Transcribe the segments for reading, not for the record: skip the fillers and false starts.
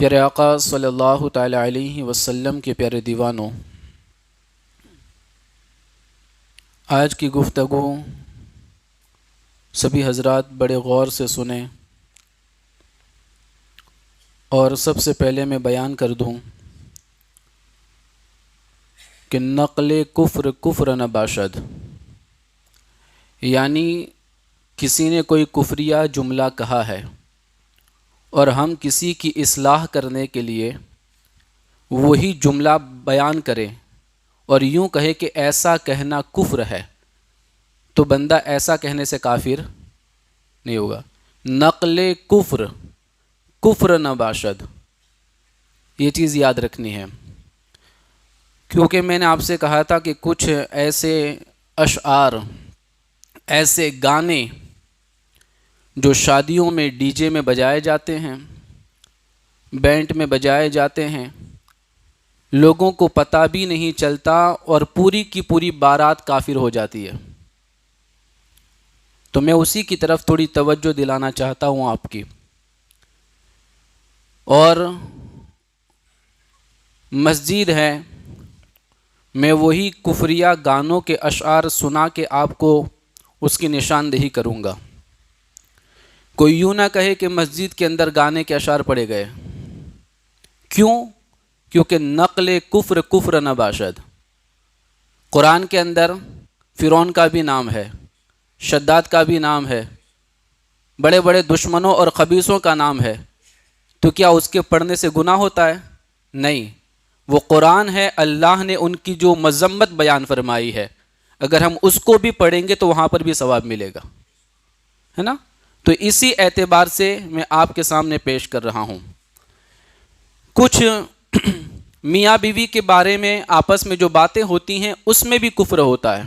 پیارے آقا صلی اللہ تعالی علیہ وسلم کے پیارے دیوانوں، آج کی گفتگو سبھی حضرات بڑے غور سے سنیں، اور سب سے پہلے میں بیان کر دوں کہ نقل کفر کفر نہ باشد، یعنی کسی نے کوئی کفریہ جملہ کہا ہے اور ہم کسی کی اصلاح کرنے کے لیے وہی جملہ بیان کریں اور یوں کہے کہ ایسا کہنا کفر ہے، تو بندہ ایسا کہنے سے کافر نہیں ہوگا۔ نقل کفر کفر نہ باشد، یہ چیز یاد رکھنی ہے، کیونکہ میں نے آپ سے کہا تھا کہ کچھ ایسے اشعار، ایسے گانے جو شادیوں میں ڈی جے میں بجائے جاتے ہیں، بینڈ میں بجائے جاتے ہیں، لوگوں کو پتہ بھی نہیں چلتا اور پوری کی پوری بارات کافر ہو جاتی ہے۔ تو میں اسی کی طرف تھوڑی توجہ دلانا چاہتا ہوں آپ کی، اور مسجد ہے، میں وہی کفریہ گانوں کے اشعار سنا کے آپ کو اس کی نشاندہی کروں گا۔ کوئی یوں نہ کہے کہ مسجد کے اندر گانے کے اشعار پڑے گئے، کیوں؟ کیونکہ نقل کفر کفر نہ باشد، قرآن کے اندر فرعون کا بھی نام ہے، شداد کا بھی نام ہے، بڑے بڑے دشمنوں اور خبیثوں کا نام ہے، تو کیا اس کے پڑھنے سے گناہ ہوتا ہے؟ نہیں، وہ قرآن ہے، اللہ نے ان کی جو مذمت بیان فرمائی ہے، اگر ہم اس کو بھی پڑھیں گے تو وہاں پر بھی ثواب ملے گا، ہے نا؟ تو اسی اعتبار سے میں آپ کے سامنے پیش کر رہا ہوں۔ کچھ میاں بیوی کے بارے میں آپس میں جو باتیں ہوتی ہیں اس میں بھی کفر ہوتا ہے،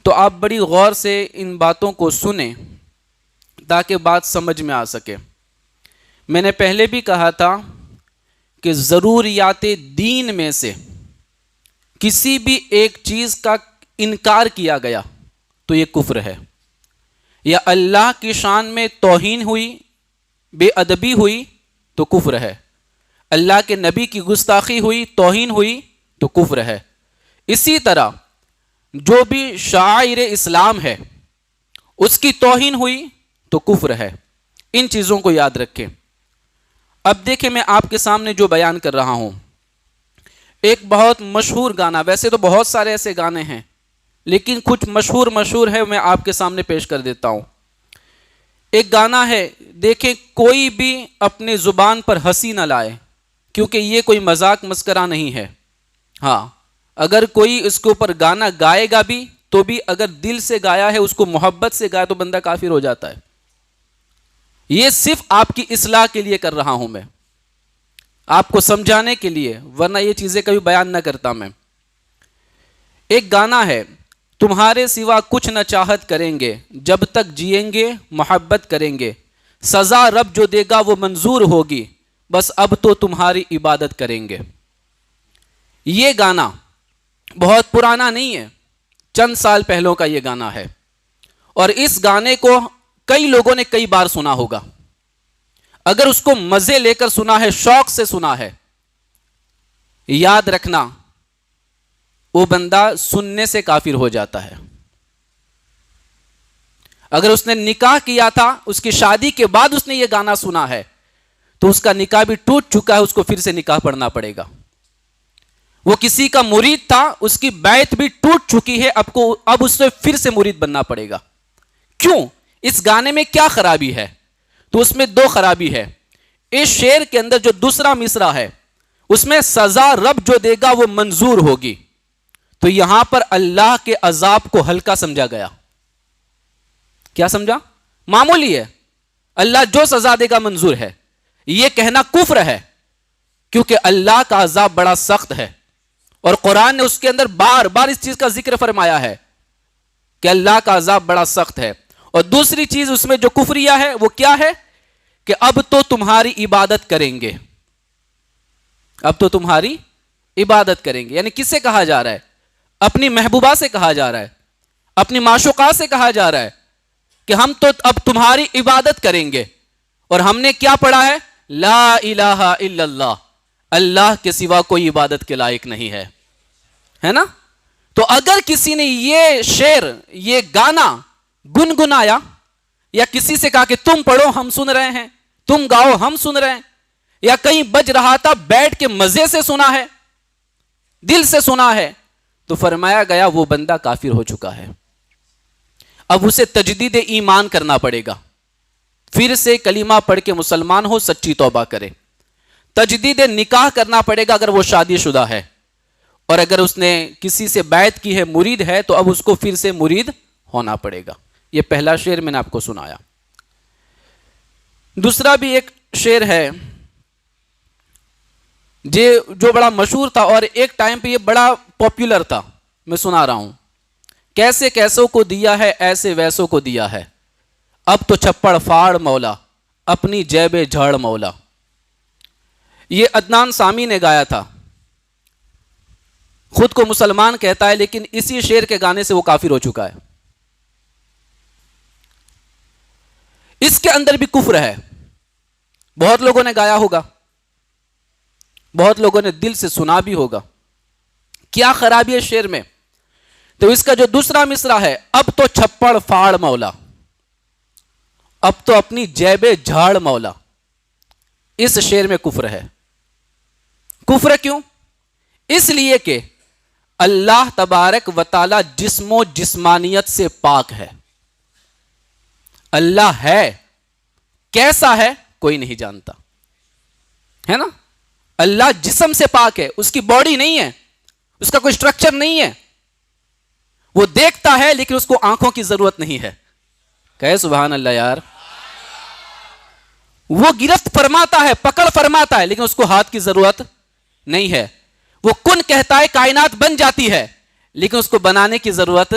تو آپ بڑی غور سے ان باتوں کو سنیں تاکہ بات سمجھ میں آ سکے۔ میں نے پہلے بھی کہا تھا کہ ضروریات دین میں سے کسی بھی ایک چیز کا انکار کیا گیا تو یہ کفر ہے، یا اللہ کی شان میں توہین ہوئی، بے ادبی ہوئی تو کفر ہے، اللہ کے نبی کی گستاخی ہوئی، توہین ہوئی تو کفر ہے۔ اسی طرح جو بھی شعائر اسلام ہے اس کی توہین ہوئی تو کفر ہے۔ ان چیزوں کو یاد رکھیں۔ اب دیکھیں میں آپ کے سامنے جو بیان کر رہا ہوں، ایک بہت مشہور گانا، ویسے تو بہت سارے ایسے گانے ہیں لیکن کچھ مشہور ہے، میں آپ کے سامنے پیش کر دیتا ہوں۔ ایک گانا ہے، دیکھیں کوئی بھی اپنے زبان پر ہنسی نہ لائے، کیونکہ یہ کوئی مذاق مسکرہ نہیں ہے۔ ہاں، اگر کوئی اس کے اوپر گانا گائے گا بھی تو بھی اگر دل سے گایا ہے، اس کو محبت سے گایا تو بندہ کافر ہو جاتا ہے۔ یہ صرف آپ کی اصلاح کے لیے کر رہا ہوں، میں آپ کو سمجھانے کے لیے، ورنہ یہ چیزیں کبھی بیان نہ کرتا میں۔ ایک گانا ہے، تمہارے سوا کچھ نہ چاہت کریں گے، جب تک جئیں گے محبت کریں گے، سزا رب جو دے گا وہ منظور ہوگی، بس اب تو تمہاری عبادت کریں گے۔ یہ گانا بہت پرانا نہیں ہے، چند سال پہلوں کا یہ گانا ہے، اور اس گانے کو کئی لوگوں نے کئی بار سنا ہوگا۔ اگر اس کو مزے لے کر سنا ہے، شوق سے سنا ہے، یاد رکھنا وہ بندہ سننے سے کافر ہو جاتا ہے۔ اگر اس نے نکاح کیا تھا، اس کی شادی کے بعد اس نے یہ گانا سنا ہے تو اس کا نکاح بھی ٹوٹ چکا ہے، اس کو پھر سے نکاح پڑھنا پڑے گا۔ وہ کسی کا مرید تھا، اس کی بیعت بھی ٹوٹ چکی ہے، اب اس سے پھر سے مرید بننا پڑے گا۔ کیوں؟ اس گانے میں کیا خرابی ہے؟ تو اس میں دو خرابی ہے۔ اس شعر کے اندر جو دوسرا مصرع ہے اس میں سزا رب جو دے گا وہ منظور ہوگی، تو یہاں پر اللہ کے عذاب کو ہلکا سمجھا گیا۔ کیا سمجھا؟ معمولی ہے، اللہ جو سزا دے گا منظور ہے۔ یہ کہنا کفر ہے، کیونکہ اللہ کا عذاب بڑا سخت ہے، اور قرآن نے اس کے اندر بار بار اس چیز کا ذکر فرمایا ہے کہ اللہ کا عذاب بڑا سخت ہے۔ اور دوسری چیز اس میں جو کفریہ ہے وہ کیا ہے کہ اب تو تمہاری عبادت کریں گے، اب تو تمہاری عبادت کریں گے۔ یعنی کس سے کہا جا رہا ہے؟ اپنی محبوبہ سے کہا جا رہا ہے، اپنی معشوقہ سے کہا جا رہا ہے کہ ہم تو اب تمہاری عبادت کریں گے۔ اور ہم نے کیا پڑھا ہے؟ لا الہ الا اللہ، اللہ کے سوا کوئی عبادت کے لائق نہیں ہے نا؟ تو اگر کسی نے یہ شعر، یہ گانا گنگنایا، یا کسی سے کہا کہ تم پڑھو ہم سن رہے ہیں، تم گاؤ ہم سن رہے ہیں، یا کہیں بج رہا تھا بیٹھ کے مزے سے سنا ہے، دل سے سنا ہے، تو فرمایا گیا وہ بندہ کافر ہو چکا ہے۔ اب اسے تجدید ایمان کرنا پڑے گا، پھر سے کلمہ پڑھ کے مسلمان ہو، سچی توبہ کرے۔ تجدید نکاح کرنا پڑے گا اگر وہ شادی شدہ ہے، اور اگر اس نے کسی سے بیعت کی ہے، مرید ہے، تو اب اس کو پھر سے مرید ہونا پڑے گا۔ یہ پہلا شعر میں نے آپ کو سنایا۔ دوسرا بھی ایک شعر ہے جو بڑا مشہور تھا، اور ایک ٹائم پہ یہ بڑا پاپولر تھا، میں سنا رہا ہوں۔ کیسے کیسوں کو دیا ہے، ایسے ویسوں کو دیا ہے، اب تو چھپڑ پھاڑ مولا، اپنی جیب جھاڑ مولا۔ یہ عدنان سامی نے گایا تھا، خود کو مسلمان کہتا ہے، لیکن اسی شعر کے گانے سے وہ کافر ہو چکا ہے۔ اس کے اندر بھی کفر ہے، بہت لوگوں نے گایا ہوگا، بہت لوگوں نے دل سے سنا بھی ہوگا۔ کیا خرابی ہے شعر میں؟ تو اس کا جو دوسرا مصرع ہے، اب تو چھپڑ پھاڑ مولا، اب تو اپنی جیب جھاڑ مولا، اس شعر میں کفر ہے۔ کفر کیوں؟ اس لیے کہ اللہ تبارک و تعالی جسم و جسمانیت سے پاک ہے۔ اللہ ہے، کیسا ہے کوئی نہیں جانتا، ہے نا؟ اللہ جسم سے پاک ہے، اس کی باڈی نہیں ہے، اس کا کوئی سٹرکچر نہیں ہے، وہ دیکھتا ہے لیکن اس کو آنکھوں کی ضرورت نہیں ہے۔ کہے سبحان اللہ یار۔ وہ گرفت فرماتا ہے، پکڑ فرماتا ہے، لیکن اس کو ہاتھ کی ضرورت نہیں ہے۔ وہ کن کہتا ہے، کائنات بن جاتی ہے، لیکن اس کو بنانے کی ضرورت،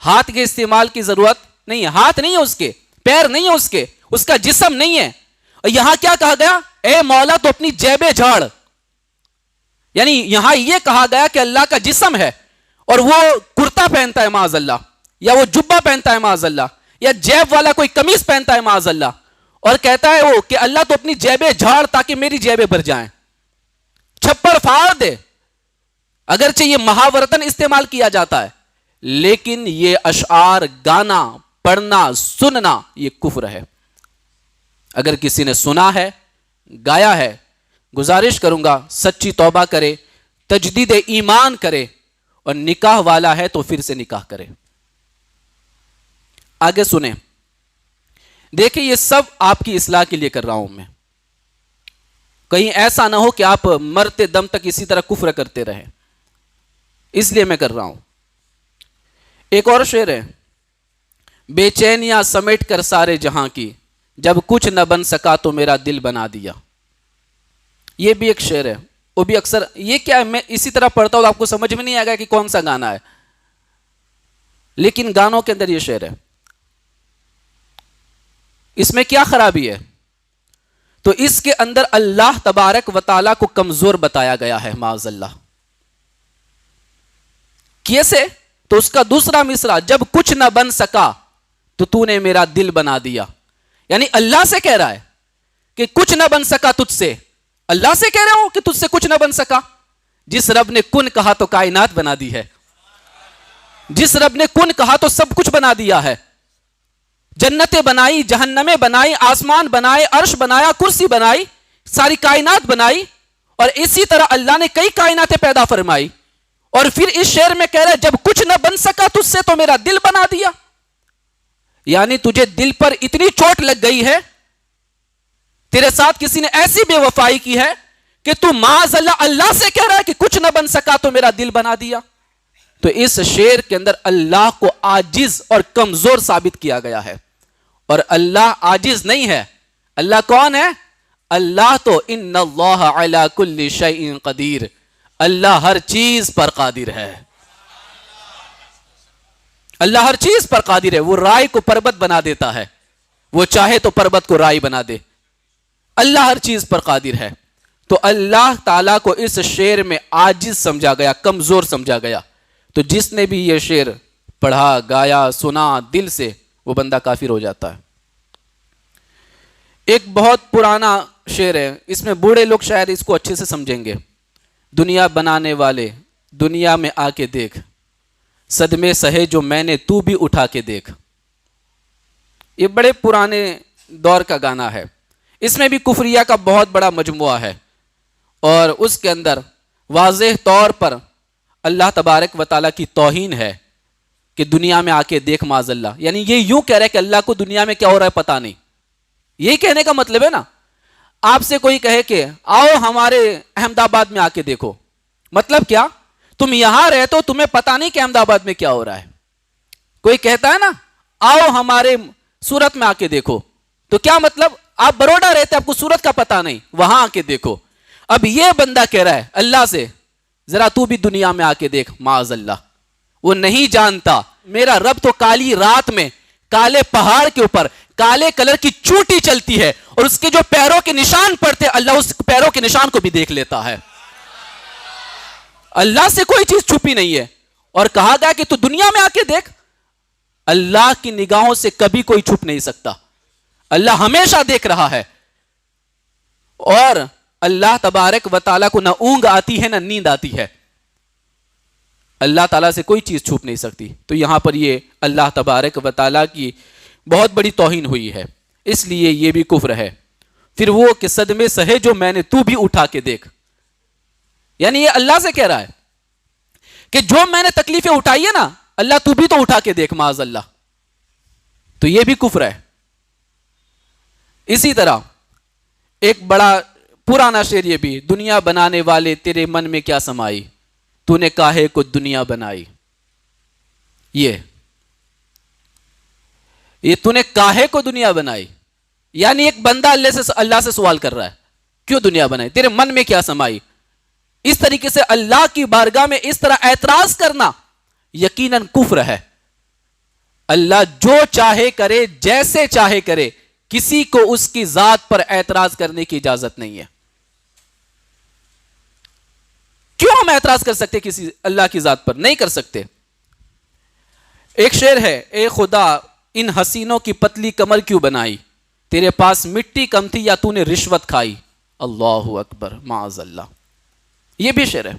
ہاتھ کے استعمال کی ضرورت نہیں ہے۔ ہاتھ نہیں ہے اس کے، پیر نہیں ہے اس کا جسم نہیں ہے۔ اور یہاں کیا کہا گیا؟ اے مولا تو اپنی جیب جھاڑ، یعنی یہاں یہ کہا گیا کہ اللہ کا جسم ہے اور وہ کرتا پہنتا ہے معاذ اللہ، یا وہ جبہ پہنتا ہے معاذ اللہ، یا جیب والا کوئی قمیص پہنتا ہے معاذ اللہ، اور کہتا ہے وہ کہ اللہ تو اپنی جیبیں جھاڑ تاکہ میری جیبیں بھر جائیں، چھپڑ پھاڑ دے۔ اگرچہ یہ محاورتن استعمال کیا جاتا ہے، لیکن یہ اشعار گانا، پڑھنا، سننا، یہ کفر ہے۔ اگر کسی نے سنا ہے، گایا ہے، گزارش کروں گا سچی توبہ کرے، تجدید ایمان کرے، اور نکاح والا ہے تو پھر سے نکاح کرے۔ آگے سنیں، دیکھیں یہ سب آپ کی اصلاح کے لیے کر رہا ہوں میں، کہیں ایسا نہ ہو کہ آپ مرتے دم تک اسی طرح کفر کرتے رہیں، اس لیے میں کر رہا ہوں۔ ایک اور شعر ہے، بے چینیاں سمیٹ کر سارے جہاں کی، جب کچھ نہ بن سکا تو میرا دل بنا دیا۔ یہ بھی ایک شعر ہے، وہ بھی اکثر، یہ کیا ہے، میں اسی طرح پڑھتا ہوں تو آپ کو سمجھ میں نہیں آئے گا کہ کون سا گانا ہے، لیکن گانوں کے اندر یہ شعر ہے۔ اس میں کیا خرابی ہے؟ تو اس کے اندر اللہ تبارک و تعالیٰ کو کمزور بتایا گیا ہے معاذ اللہ۔ کیسے؟ تو اس کا دوسرا مصرع، جب کچھ نہ بن سکا تو نے میرا دل بنا دیا، یعنی اللہ سے کہہ رہا ہے کہ کچھ نہ بن سکا تجھ سے، اللہ سے کہہ رہا ہوں کہ تجھ سے کچھ نہ بن سکا۔ جس رب نے کن کہا تو کائنات بنا دی ہے، جس رب نے کن کہا تو سب کچھ بنا دیا ہے، جنتیں بنائی، جہنمیں بنائی، آسمان بنائے، عرش بنایا، کرسی بنائی، ساری کائنات بنائی، اور اسی طرح اللہ نے کئی کائناتیں پیدا فرمائی، اور پھر اس شعر میں کہہ رہا ہے جب کچھ نہ بن سکا تجھ سے تو میرا دل بنا دیا۔ یعنی تجھے دل پر اتنی چوٹ لگ گئی ہے، تیرے ساتھ کسی نے ایسی بے وفائی کی ہے کہ تو معاذ اللہ اللہ سے کہہ رہا ہے کہ کچھ نہ بن سکا تو میرا دل بنا دیا۔ تو اس شعر کے اندر اللہ کو عاجز اور کمزور ثابت کیا گیا ہے، اور اللہ عاجز نہیں ہے۔ اللہ کون ہے؟ اللہ تو ان اللہ علی کل شیء قدیر، اللہ ہر چیز پر قادر ہے، اللہ ہر چیز پر قادر ہے۔ وہ رائی کو پربت بنا دیتا ہے، وہ چاہے تو پربت کو رائی بنا دے، اللہ ہر چیز پر قادر ہے۔ تو اللہ تعالیٰ کو اس شعر میں عاجز سمجھا گیا، کمزور سمجھا گیا۔ تو جس نے بھی یہ شعر پڑھا، گایا، سنا دل سے، وہ بندہ کافر ہو جاتا ہے۔ ایک بہت پرانا شعر ہے، اس میں بوڑھے لوگ شاید اس کو اچھے سے سمجھیں گے. دنیا بنانے والے دنیا میں آ کے دیکھ، صدمے سہے جو میں نے تو بھی اٹھا کے دیکھ. یہ بڑے پرانے دور کا گانا ہے. اس میں بھی کفریہ کا بہت بڑا مجموعہ ہے، اور اس کے اندر واضح طور پر اللہ تبارک و تعالیٰ کی توہین ہے کہ دنیا میں آ کے دیکھ معاذ اللہ. یعنی یہ یوں کہہ رہا ہے کہ اللہ کو دنیا میں کیا ہو رہا ہے پتہ نہیں. یہی کہنے کا مطلب ہے نا. آپ سے کوئی کہے کہ آؤ ہمارے احمد آباد میں آ کے دیکھو، مطلب کیا؟ تم یہاں رہتے ہو، تمہیں پتہ نہیں کہ احمد آباد میں کیا ہو رہا ہے. کوئی کہتا ہے نا آؤ ہمارے سورت میں آ کے دیکھو، تو کیا مطلب؟ آپ بروڈا رہتے، آپ کو سورت کا پتہ نہیں، وہاں آ کے دیکھو. اب یہ بندہ کہہ رہا ہے اللہ سے ذرا تو بھی دنیا میں آ کے دیکھ معاذ اللہ. وہ نہیں جانتا میرا رب تو کالی رات میں کالے پہاڑ کے اوپر کالے کلر کی چوٹی چلتی ہے، اور اس کے جو پیروں کے نشان پڑتے اللہ اس پیروں کے نشان کو بھی دیکھ لیتا ہے. اللہ سے کوئی چیز چھپی نہیں ہے. اور کہا گیا کہ تو دنیا میں آ کے دیکھ. اللہ کی نگاہوں سے کبھی کوئی چھپ نہیں سکتا، اللہ ہمیشہ دیکھ رہا ہے. اور اللہ تبارک و تعالیٰ کو نہ اونگ آتی ہے نہ نیند آتی ہے. اللہ تعالیٰ سے کوئی چیز چھپ نہیں سکتی. تو یہاں پر یہ اللہ تبارک و تعالیٰ کی بہت بڑی توہین ہوئی ہے، اس لیے یہ بھی کفر ہے. پھر وہ کہ صدمے سہے جو میں نے تو بھی اٹھا کے دیکھ. یعنی یہ اللہ سے کہہ رہا ہے کہ جو میں نے تکلیفیں اٹھائی ہے نا اللہ تو بھی تو اٹھا کے دیکھ معاذ اللہ. تو یہ بھی کفر ہے. اسی طرح ایک بڑا پرانا شعر یہ بھی، دنیا بنانے والے تیرے من میں کیا سمائی، تو نے کاہے کو دنیا بنائی. یہ تو نے کاہے کو دنیا بنائی، یعنی ایک بندہ اللہ سے سوال کر رہا ہے کیوں دنیا بنائی، تیرے من میں کیا سمائی. اس طریقے سے اللہ کی بارگاہ میں اس طرح اعتراض کرنا یقیناً کفر ہے. اللہ جو چاہے کرے، جیسے چاہے کرے، کسی کو اس کی ذات پر اعتراض کرنے کی اجازت نہیں ہے. کیوں ہم اعتراض کر سکتے کسی اللہ کی ذات پر؟ نہیں کر سکتے. ایک شعر ہے، اے خدا ان حسینوں کی پتلی کمر کیوں بنائی، تیرے پاس مٹی کم تھی یا تو نے رشوت کھائی. اللہ اکبر معاذ اللہ. یہ بھی شعر ہے.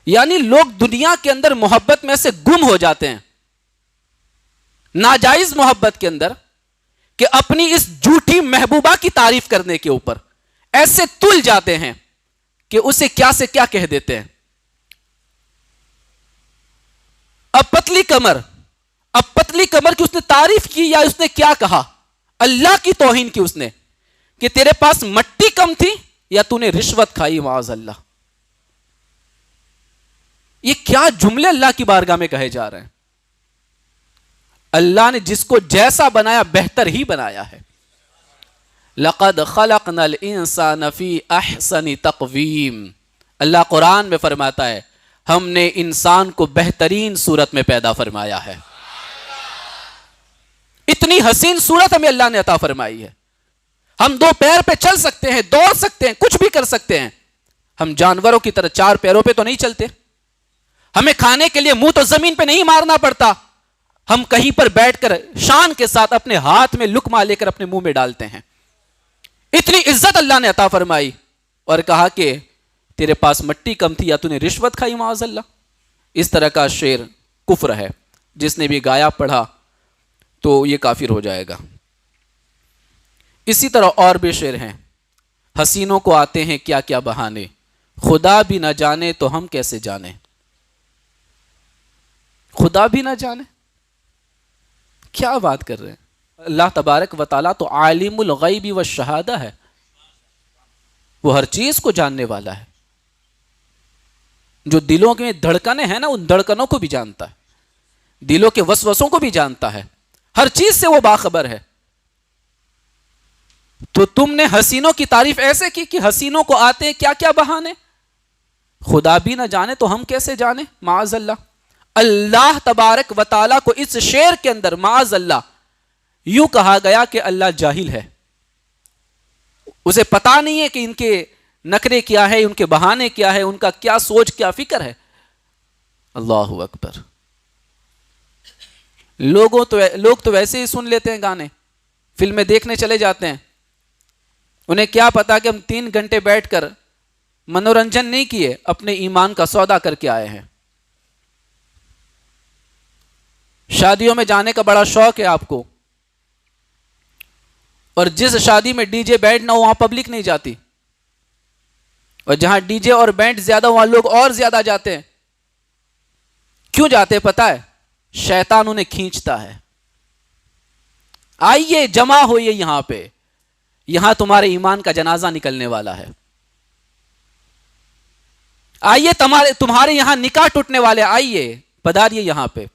یعنی لوگ دنیا کے اندر محبت میں سے گم ہو جاتے ہیں، ناجائز محبت کے اندر، کہ اپنی اس جھوٹی محبوبہ کی تعریف کرنے کے اوپر ایسے تل جاتے ہیں کہ اسے کیا سے کیا کہہ دیتے ہیں. اب پتلی کمر کی اس نے تعریف کی یا اس نے کیا کہا؟ اللہ کی توہین کی اس نے کہ تیرے پاس مٹی کم تھی یا تو نے رشوت کھائی معاذ اللہ. یہ کیا جملے اللہ کی بارگاہ میں کہے جا رہے ہیں. اللہ نے جس کو جیسا بنایا بہتر ہی بنایا ہے. لقد خلقنا الانسان فی احسن تقویم. اللہ قرآن میں فرماتا ہے ہم نے انسان کو بہترین صورت میں پیدا فرمایا ہے. اتنی حسین صورت ہمیں اللہ نے عطا فرمائی ہے. ہم دو پیر پہ چل سکتے ہیں، دوڑ سکتے ہیں، کچھ بھی کر سکتے ہیں. ہم جانوروں کی طرح چار پیروں پہ تو نہیں چلتے. ہمیں کھانے کے لیے منہ تو زمین پہ نہیں مارنا پڑتا. ہم کہیں پر بیٹھ کر شان کے ساتھ اپنے ہاتھ میں لقمہ لے کر اپنے منہ میں ڈالتے ہیں. اتنی عزت اللہ نے عطا فرمائی اور کہا کہ تیرے پاس مٹی کم تھی یا تو نے رشوت کھائی معاذ اللہ. اس طرح کا شعر کفر ہے. جس نے بھی گایا پڑھا تو یہ کافر ہو جائے گا. اسی طرح اور بھی شعر ہیں. حسینوں کو آتے ہیں کیا کیا بہانے، خدا بھی نہ جانے تو ہم کیسے جانے. خدا بھی نہ جانے، کیا بات کر رہے ہیں. اللہ تبارک و تعالیٰ تو عالم الغیب والشہادہ ہے. وہ ہر چیز کو جاننے والا ہے. جو دلوں میں دھڑکنیں ہیں نا ان دھڑکنوں کو بھی جانتا ہے، دلوں کے وسوسوں کو بھی جانتا ہے. ہر چیز سے وہ باخبر ہے. تو تم نے حسینوں کی تعریف ایسے کی کہ حسینوں کو آتے ہیں کیا کیا بہانے، خدا بھی نہ جانے تو ہم کیسے جانے معاذ اللہ. اللہ تبارک و تعالیٰ کو اس شعر کے اندر معاذ اللہ یوں کہا گیا کہ اللہ جاہل ہے. اسے پتا نہیں ہے کہ ان کے نخرے کیا ہے، ان کے بہانے کیا ہے، ان کا کیا سوچ کیا فکر ہے. اللہ اکبر. لوگ تو ویسے ہی سن لیتے ہیں گانے، فلمیں دیکھنے چلے جاتے ہیں. انہیں کیا پتا کہ ہم 3 گھنٹے بیٹھ کر منورنجن نہیں کیے، اپنے ایمان کا سودا کر کے آئے ہیں۔ شادیوں میں جانے کا بڑا شوق ہے آپ کو، اور جس شادی میں ڈی جے بینڈ نہ ہو وہاں پبلک نہیں جاتی، اور جہاں ڈی جے اور بینڈ زیادہ وہاں لوگ اور زیادہ جاتے ہیں۔ کیوں جاتے پتا ہے؟ شیطان انہیں کھینچتا ہے، آئیے جمع ہوئیے یہاں پہ، یہاں تمہارے ایمان کا جنازہ نکلنے والا ہے، آئیے تمہارے یہاں نکاح ٹوٹنے والے، آئیے پداریے یہاں پہ۔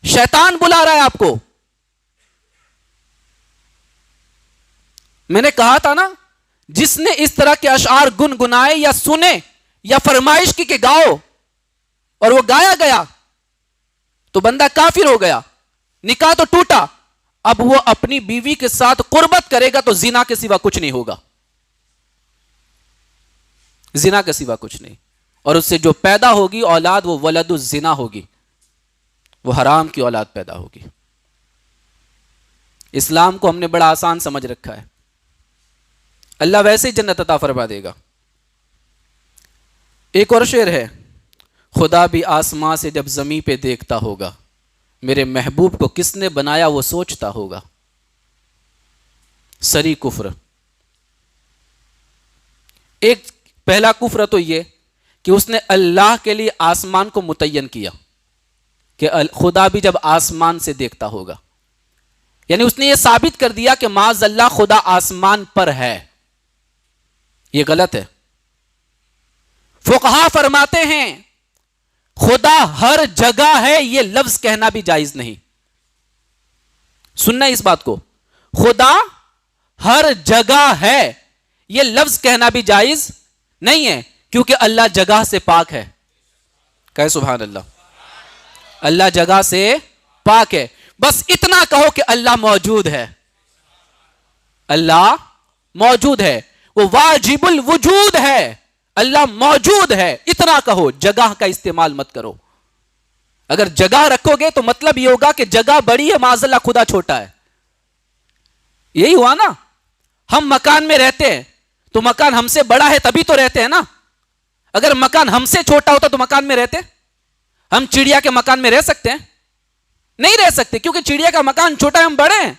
شیطان بلا رہا ہے آپ کو۔ میں نے کہا تھا نا، جس نے اس طرح کے اشعار گنگنائے یا سنے یا فرمائش کی کہ گاؤ، اور وہ گایا گیا تو بندہ کافر ہو گیا، نکاح تو ٹوٹا، اب وہ اپنی بیوی کے ساتھ قربت کرے گا تو زنا کے سوا کچھ نہیں ہوگا، زنا کے سوا کچھ نہیں، اور اس سے جو پیدا ہوگی اولاد وہ ولد الزنا ہوگی، وہ حرام کی اولاد پیدا ہوگی۔ اسلام کو ہم نے بڑا آسان سمجھ رکھا ہے، اللہ ویسے ہی جنت عطا فرما دے گا۔ ایک اور شعر ہے، خدا بھی آسمان سے جب زمین پہ دیکھتا ہوگا، میرے محبوب کو کس نے بنایا وہ سوچتا ہوگا۔ سری کفر۔ ایک پہلا کفر تو یہ کہ اس نے اللہ کے لیے آسمان کو متعین کیا کہ خدا بھی جب آسمان سے دیکھتا ہوگا، یعنی اس نے یہ ثابت کر دیا کہ معاذ اللہ خدا آسمان پر ہے، یہ غلط ہے۔ فقہا فرماتے ہیں خدا ہر جگہ ہے، یہ لفظ کہنا بھی جائز نہیں۔ سننا اس بات کو، خدا ہر جگہ ہے یہ لفظ کہنا بھی جائز نہیں ہے، کیونکہ اللہ جگہ سے پاک ہے۔ کہے سبحان اللہ، اللہ جگہ سے پاک ہے۔ بس اتنا کہو کہ اللہ موجود ہے، اللہ موجود ہے، وہ واجب الوجود ہے، اللہ موجود ہے، اتنا کہو، جگہ کا استعمال مت کرو۔ اگر جگہ رکھو گے تو مطلب یہ ہوگا کہ جگہ بڑی ہے معاذ اللہ خدا چھوٹا ہے، یہی ہوا نا۔ ہم مکان میں رہتے ہیں تو مکان ہم سے بڑا ہے تبھی تو رہتے ہیں نا، اگر مکان ہم سے چھوٹا ہوتا تو مکان میں رہتے؟ ہم چڑیا کے مکان میں رہ سکتے ہیں؟ نہیں رہ سکتے، کیونکہ چڑیا کا مکان چھوٹا ہے، ہم بڑے ہیں۔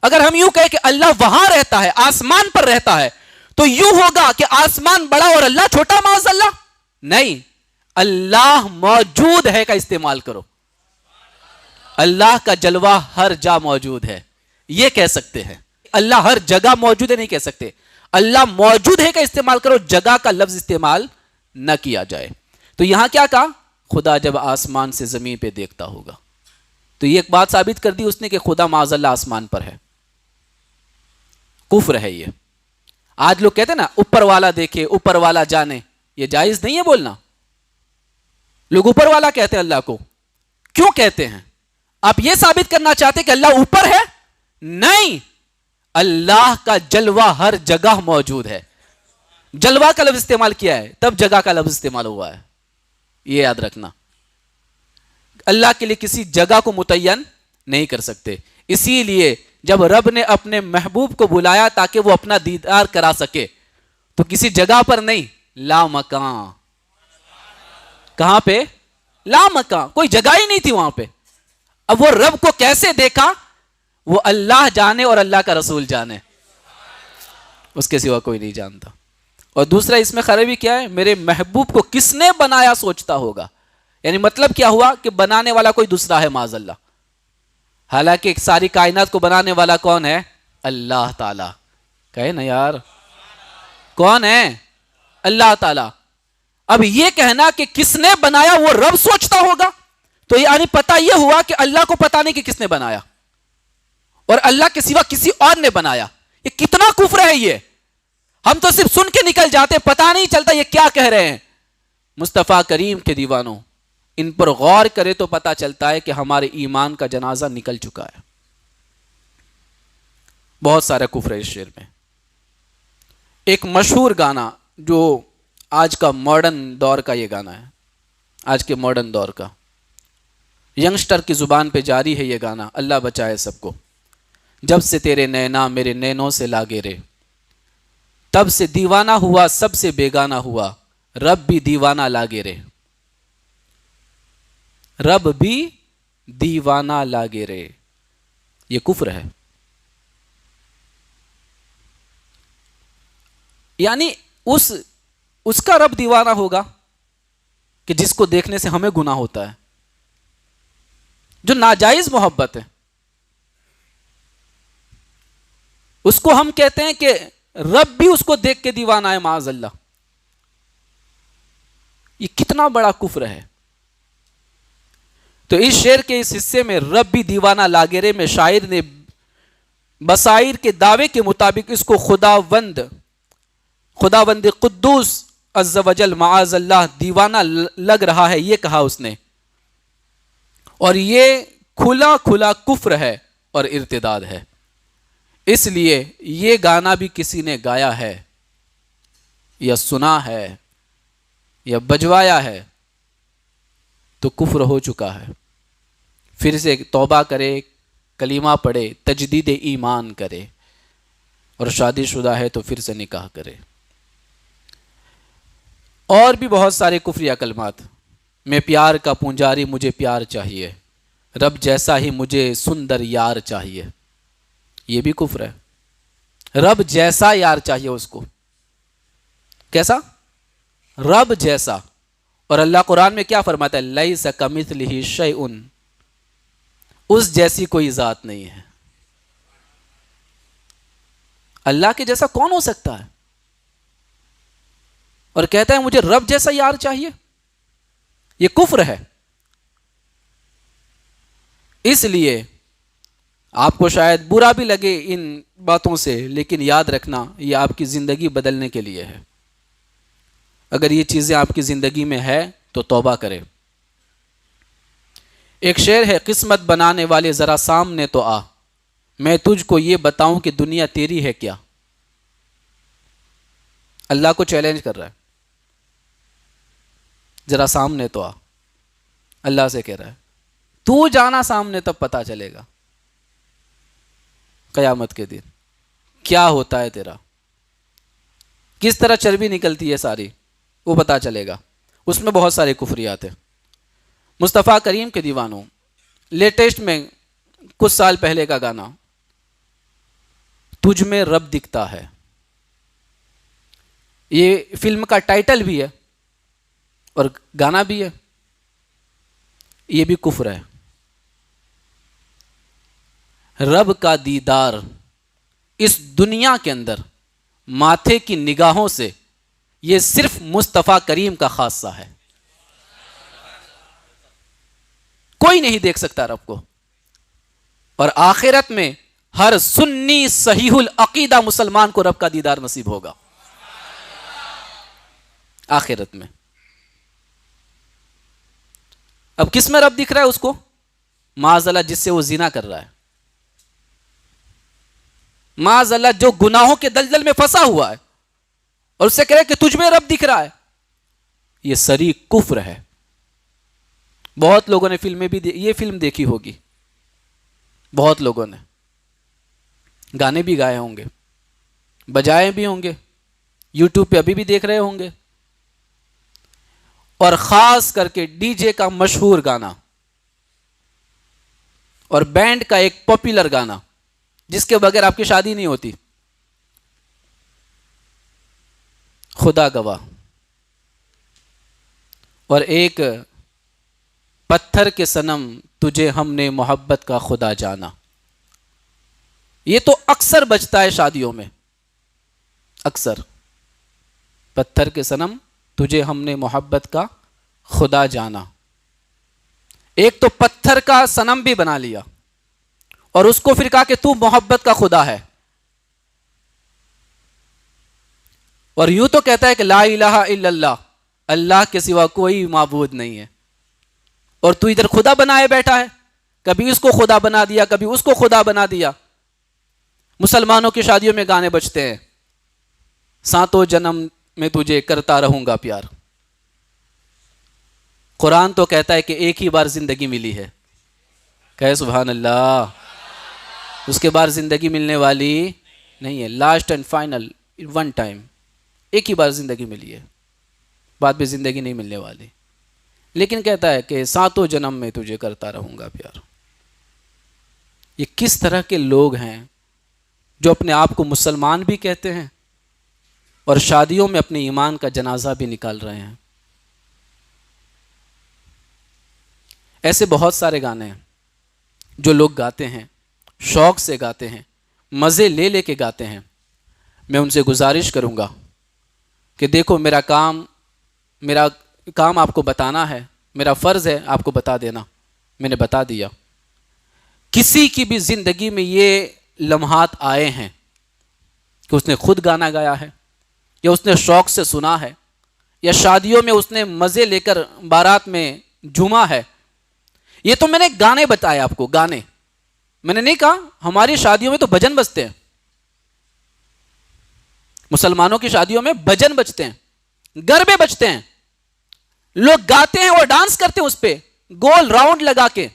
اگر ہم یوں کہیں کہ اللہ وہاں رہتا ہے، آسمان پر رہتا ہے، تو یوں ہوگا کہ آسمان بڑا اور اللہ چھوٹا معاذ اللہ؟ نہیں، اللہ موجود ہے کا استعمال کرو، اللہ کا جلوہ ہر جا موجود ہے، یہ کہہ سکتے ہیں۔ اللہ ہر جگہ موجود ہے نہیں کہہ سکتے، اللہ موجود ہے کا استعمال کرو، جگہ کا لفظ استعمال نہ کیا جائے۔ تو یہاں کیا کہا؟ خدا جب آسمان سے زمین پہ دیکھتا ہوگا، تو یہ ایک بات ثابت کر دی اس نے کہ خدا معاذ اللہ آسمان پر ہے۔ کفر ہے یہ۔ آج لوگ کہتے ہیں نا اوپر والا دیکھے، اوپر والا جانے، یہ جائز نہیں ہے بولنا۔ لوگ اوپر والا کہتے ہیں اللہ کو، کیوں کہتے ہیں؟ آپ یہ ثابت کرنا چاہتے کہ اللہ اوپر ہے؟ نہیں، اللہ کا جلوہ ہر جگہ موجود ہے۔ جلوہ کا لفظ استعمال کیا ہے تب جگہ کا لفظ استعمال ہوا ہے، یہ یاد رکھنا۔ اللہ کے لیے کسی جگہ کو متعین نہیں کر سکتے، اسی لیے جب رب نے اپنے محبوب کو بلایا تاکہ وہ اپنا دیدار کرا سکے تو کسی جگہ پر نہیں، لا مکان۔ کہاں پہ؟ لا مکان، کوئی جگہ ہی نہیں تھی وہاں پہ۔ اب وہ رب کو کیسے دیکھا وہ اللہ جانے اور اللہ کا رسول جانے، اس کے سوا کوئی نہیں جانتا۔ اور دوسرا اس میں خرابی کیا ہے؟ میرے محبوب کو کس نے بنایا سوچتا ہوگا، یعنی مطلب کیا ہوا کہ بنانے والا کوئی دوسرا ہے معاذ اللہ، حالانکہ ساری کائنات کو بنانے والا کون ہے؟ اللہ تعالیٰ۔ کہے نا یار، کون ہے؟ اللہ تعالیٰ۔ اب یہ کہنا کہ کس نے بنایا وہ رب سوچتا ہوگا، تو یعنی پتہ یہ ہوا کہ اللہ کو پتہ نہیں کہ کس نے بنایا، اور اللہ کے سوا کسی اور نے بنایا۔ یہ کتنا کفر ہے یہ! ہم تو صرف سن کے نکل جاتے، پتہ نہیں چلتا یہ کیا کہہ رہے ہیں۔ مصطفیٰ کریم کے دیوانوں، ان پر غور کرے تو پتہ چلتا ہے کہ ہمارے ایمان کا جنازہ نکل چکا ہے۔ بہت سارا کفر ہے اس شعر میں۔ ایک مشہور گانا جو آج کا ماڈرن دور کا یہ گانا ہے، آج کے ماڈرن دور کا ینگسٹر کی زبان پہ جاری ہے یہ گانا، اللہ بچائے سب کو۔ جب سے تیرے نینا میرے نینوں سے لاگے رے، تب سے دیوانہ ہوا سب سے بیگانہ ہوا، رب بھی دیوانہ لاگے رے، رب بھی دیوانہ لاگے رے. یہ کفر ہے. یعنی اس کا رب دیوانہ ہوگا کہ جس کو دیکھنے سے ہمیں گناہ ہوتا ہے، جو ناجائز محبت ہے. اس کو ہم کہتے ہیں کہ رب بھی اس کو دیکھ کے دیوانہ ہے، معاذ اللہ. یہ کتنا بڑا کفر ہے. تو اس شعر کے اس حصے میں رب بھی دیوانہ لاگے میں شاعر نے بصائر کے دعوے کے مطابق اس کو خداوند قدوس عز وجل معاذ اللہ دیوانہ لگ رہا ہے، یہ کہا اس نے. اور یہ کھلا کھلا کفر ہے اور ارتداد ہے. اس لیے یہ گانا بھی کسی نے گایا ہے یا سنا ہے یا بجوایا ہے تو کفر ہو چکا ہے. پھر سے توبہ کرے، کلمہ پڑھے، تجدید ایمان کرے، اور شادی شدہ ہے تو پھر سے نکاح کرے. اور بھی بہت سارے کفریہ کلمات. میں پیار کا پونجاری، مجھے پیار چاہیے، رب جیسا ہی مجھے سندر یار چاہیے. یہ بھی کفر ہے. رب جیسا یار چاہیے اس کو. کیسا؟ رب جیسا. اور اللہ قرآن میں کیا فرماتا ہے؟ لیس کمثلہ شیء، اس جیسی کوئی ذات نہیں ہے. اللہ کے جیسا کون ہو سکتا ہے؟ اور کہتا ہے مجھے رب جیسا یار چاہیے. یہ کفر ہے. اس لیے آپ کو شاید برا بھی لگے ان باتوں سے، لیکن یاد رکھنا یہ آپ کی زندگی بدلنے کے لیے ہے. اگر یہ چیزیں آپ کی زندگی میں ہے تو توبہ کرے. ایک شعر ہے، قسمت بنانے والے ذرا سامنے تو آ، میں تجھ کو یہ بتاؤں کہ دنیا تیری ہے کیا. اللہ کو چیلنج کر رہا ہے، ذرا سامنے تو آ. اللہ سے کہہ رہا ہے تو جانا سامنے، تب پتا چلے گا قیامت کے دن کیا ہوتا ہے تیرا، کس طرح چربی نکلتی ہے ساری، وہ پتا چلے گا. اس میں بہت سارے کفریات ہیں. مصطفیٰ کریم کے دیوانوں، لیٹسٹ میں کچھ سال پہلے کا گانا تجھ میں رب دکھتا ہے، یہ فلم کا ٹائٹل بھی ہے اور گانا بھی ہے. یہ بھی کفر ہے. رب کا دیدار اس دنیا کے اندر ماتھے کی نگاہوں سے، یہ صرف مصطفیٰ کریم کا خاصہ ہے. کوئی نہیں دیکھ سکتا رب کو. اور آخرت میں ہر سنی صحیح العقیدہ مسلمان کو رب کا دیدار نصیب ہوگا آخرت میں. اب کس میں رب دکھ رہا ہے اس کو؟ معاذ اللہ جس سے وہ زنا کر رہا ہے، معاذ اللہ جو گناہوں کے دلدل میں پھنسا ہوا ہے، اور اس سے کہہ رہے کہ تجھ میں رب دکھ رہا ہے. یہ صریح کفر ہے. بہت لوگوں نے یہ فلم دیکھی ہوگی، بہت لوگوں نے گانے بھی گائے ہوں گے، بجائے بھی ہوں گے، یوٹیوب پہ ابھی بھی دیکھ رہے ہوں گے. اور خاص کر کے ڈی جے کا مشہور گانا اور بینڈ کا ایک پاپولر گانا جس کے بغیر آپ کی شادی نہیں ہوتی، خدا گواہ. اور ایک پتھر کے صنم تجھے ہم نے محبت کا خدا جانا. یہ تو اکثر بجتا ہے شادیوں میں، اکثر. پتھر کے صنم تجھے ہم نے محبت کا خدا جانا. ایک تو پتھر کا صنم بھی بنا لیا اور اس کو پھر کہا کہ تو محبت کا خدا ہے. اور یوں تو کہتا ہے کہ لا الہ الا اللہ، اللہ کے سوا کوئی معبود نہیں ہے. اور تو ادھر خدا بنائے بیٹھا ہے، کبھی اس کو خدا بنا دیا، کبھی اس کو خدا بنا دیا. مسلمانوں کی شادیوں میں گانے بجتے ہیں، ساتوں جنم میں تجھے کرتا رہوں گا پیار. قرآن تو کہتا ہے کہ ایک ہی بار زندگی ملی ہے. کہے سبحان اللہ. اس کے بعد زندگی ملنے والی نہیں ہے. Last and final one time, ایک ہی بار زندگی ملی ہے، بعد میں زندگی نہیں ملنے والی، لیکن کہتا ہے کہ ساتوں جنم میں تجھے کرتا رہوں گا پیار۔ یہ کس طرح کے لوگ ہیں جو اپنے آپ کو مسلمان بھی کہتے ہیں اور شادیوں میں اپنے ایمان کا جنازہ بھی نکال رہے ہیں۔ ایسے بہت سارے گانے ہیں جو لوگ گاتے ہیں، شوق سے گاتے ہیں، مزے لے لے کے گاتے ہیں۔ میں ان سے گزارش کروں گا کہ دیکھو میرا کام آپ کو بتانا ہے، میرا فرض ہے آپ کو بتا دینا، میں نے بتا دیا۔ کسی کی بھی زندگی میں یہ لمحات آئے ہیں کہ اس نے خود گانا گایا ہے، یا اس نے شوق سے سنا ہے، یا شادیوں میں اس نے مزے لے کر بارات میں جھوما ہے؟ یہ تو میں نے گانے بتائے آپ کو، گانے۔ میں نے نہیں کہا ہماری شادیوں میں تو بھجن بجتے ہیں، مسلمانوں کی شادیوں میں بھجن بجتے ہیں، گربے بجتے ہیں، لوگ گاتے ہیں اور ڈانس کرتے ہیں اس پہ گول راؤنڈ لگا کے۔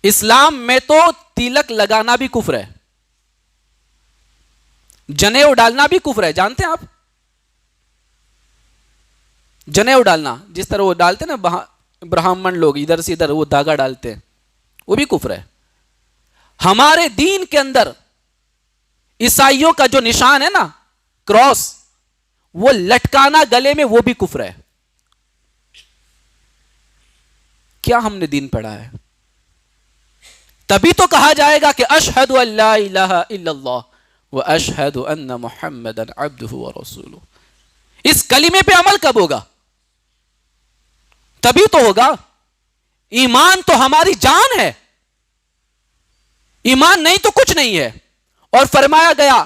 اسلام میں تو تلک لگانا بھی کفر ہے، جنیو ڈالنا بھی کفر ہے، جانتے ہیں آپ؟ جنیو ڈالنا، جس طرح وہ ڈالتے ہیں نا برہمن لوگ، ادھر سے ادھر وہ دھاگا ڈالتے ہیں، وہ بھی کفر ہے۔ ہمارے دین کے اندر عیسائیوں کا جو نشان ہے نا، کراس، وہ لٹکانا گلے میں، وہ بھی کفر ہے۔ کیا ہم نے دین پڑھا ہے؟ تبھی تو کہا جائے گا کہ اشہد ان لا الہ الا اللہ واشہد ان محمدا عبدہ ورسولہ۔ اس کلمے پہ عمل کب ہوگا؟ تبھی تو ہوگا۔ ایمان تو ہماری جان ہے، ایمان نہیں تو کچھ نہیں ہے۔ اور فرمایا گیا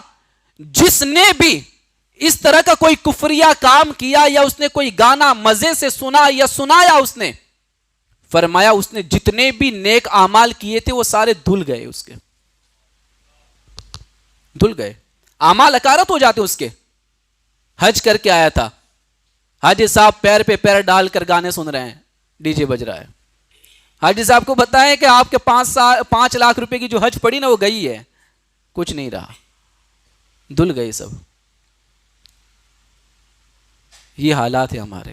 جس نے بھی اس طرح کا کوئی کفریہ کام کیا، یا اس نے کوئی گانا مزے سے سنا یا سنایا، اس نے فرمایا اس نے جتنے بھی نیک اعمال کیے تھے وہ سارے دھل گئے، اس کے دھل گئے، اعمال اکارت ہو جاتے اس کے۔ حج کر کے آیا تھا، حاجی صاحب پیر پہ پیر ڈال کر گانے سن رہے ہیں، ڈی جے بج رہا ہے۔ حاجی صاحب کو بتائیں کہ آپ کے 5 لاکھ روپے کی جو حج پڑی نا وہ گئی ہے، کچھ نہیں رہا، دھل گئے سب۔ یہ حالات ہیں ہمارے۔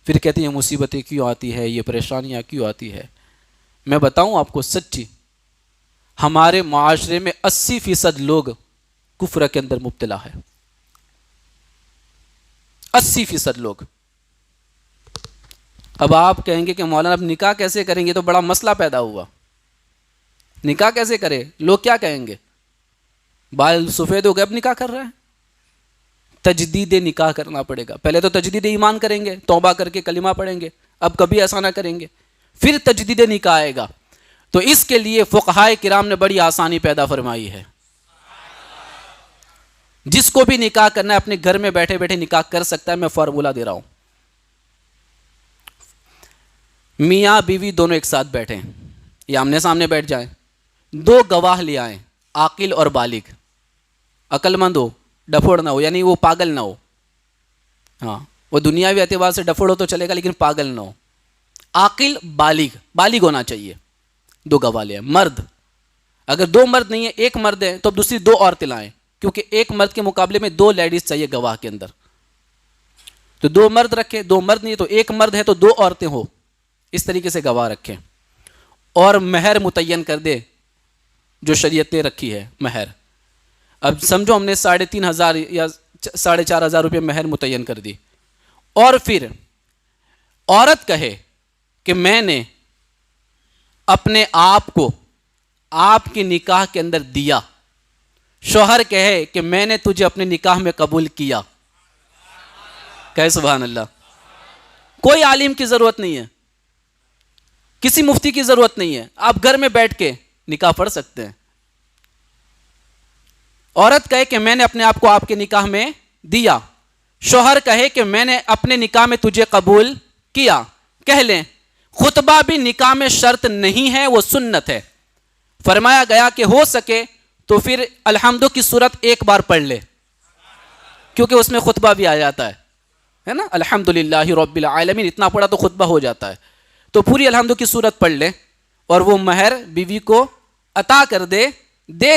پھر کہتے ہیں مصیبتیں کیوں آتی ہے، یہ پریشانیاں کیوں آتی ہے؟ میں بتاؤں آپ کو سچی، ہمارے معاشرے میں 80% لوگ کفر کے اندر مبتلا ہے، 80% لوگ۔ اب آپ کہیں گے کہ مولانا اب نکاح کیسے کریں گے؟ تو بڑا مسئلہ پیدا ہوا، نکاح کیسے کرے؟ لوگ کیا کہیں گے؟ بال سفید ہو گئے اب نکاح کر رہے ہیں؟ تجدید نکاح کرنا پڑے گا۔ پہلے تو تجدید ایمان کریں گے، توبہ کر کے کلمہ پڑھیں گے، اب کبھی ایسا نہ کریں گے، پھر تجدید نکاح آئے گا۔ تو اس کے لیے فقہائے کرام نے بڑی آسانی پیدا فرمائی ہے۔ جس کو بھی نکاح کرنا ہے اپنے گھر میں بیٹھے بیٹھے نکاح کر سکتا ہے۔ میں فارمولہ دے رہا ہوں، میاں بیوی دونوں ایک ساتھ بیٹھیں یا آمنے سامنے بیٹھ جائیں، 2 گواہ لے آئیں، عاقل اور بالغ، عقل مند ہو، ڈفوڑ نہ ہو، یعنی وہ پاگل نہ ہو۔ ہاں، وہ دنیاوی اعتبار سے ڈفوڑ ہو تو چلے گا لیکن پاگل نہ ہو، عاقل بالغ ہونا چاہیے۔ 2 گواہ لے آئیں، مرد، اگر 2 مرد نہیں ہے، 1 مرد ہے تو اب دوسری 2 عورتیں لائیں، کیونکہ 1 مرد کے مقابلے میں 2 لیڈیز چاہیے گواہ کے اندر۔ تو 2 مرد رکھے، 2 مرد نہیں ہے تو 1 مرد ہے تو 2 عورتیں ہو، اس طریقے سے گواہ رکھیں۔ اور مہر متعین کر دے جو شریعت نے رکھی ہے، مہر۔ اب سمجھو ہم نے 3,500 یا 4,500 روپے مہر متعین کر دی، اور پھر عورت کہے کہ میں نے اپنے آپ کو آپ کی نکاح کے اندر دیا، شوہر کہے کہ میں نے تجھے اپنے نکاح میں قبول کیا، کہے سبحان اللہ۔ کوئی عالم کی ضرورت نہیں ہے، کسی مفتی کی ضرورت نہیں ہے، آپ گھر میں بیٹھ کے نکاح پڑھ سکتے ہیں۔ عورت کہے کہ میں نے اپنے آپ کو آپ کے نکاح میں دیا، شوہر کہے کہ میں نے اپنے نکاح میں تجھے قبول کیا، کہہ لیں۔ خطبہ بھی نکاح میں شرط نہیں ہے، وہ سنت ہے۔ فرمایا گیا کہ ہو سکے تو پھر الحمد کی سورت 1 بار پڑھ لے، کیونکہ اس میں خطبہ بھی آ جاتا ہے نا، الحمدللہ رب العالمین، اتنا پڑھا تو خطبہ ہو جاتا ہے۔ تو پوری الحمد کی سورت پڑھ لے اور وہ مہر بیوی کو عطا کر دے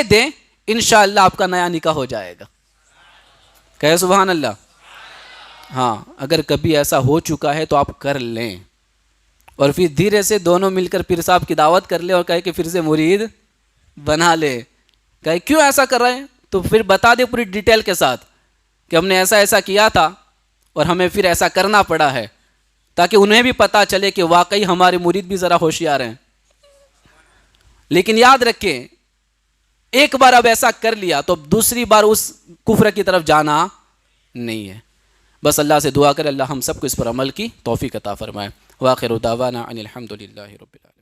دیں، انشاءاللہ آپ کا نیا نکاح ہو جائے گا. کہے سبحان اللہ. ہاں اگر کبھی ایسا ہو چکا ہے تو آپ کر لیں، اور پھر دھیرے سے دونوں مل کر پیر صاحب کی دعوت کر لیں اور کہے کہ پھر سے مرید بنا لے. کہے کیوں ایسا کر رہے ہیں؟ تو پھر بتا دے پوری ڈیٹیل کے ساتھ کہ ہم نے ایسا ایسا کیا تھا اور ہمیں پھر ایسا کرنا پڑا ہے، تاکہ انہیں بھی پتا چلے کہ واقعی ہمارے مرید بھی ذرا ہوشیار ہیں. لیکن یاد رکھیں، ایک بار اب ایسا کر لیا تو دوسری بار اس کفر کی طرف جانا نہیں ہے. بس اللہ سے دعا کرے اللہ ہم سب کو اس پر عمل کی توفیق عطا فرمائے. وآخر دعوانا ان الحمد للہ رب العالمین.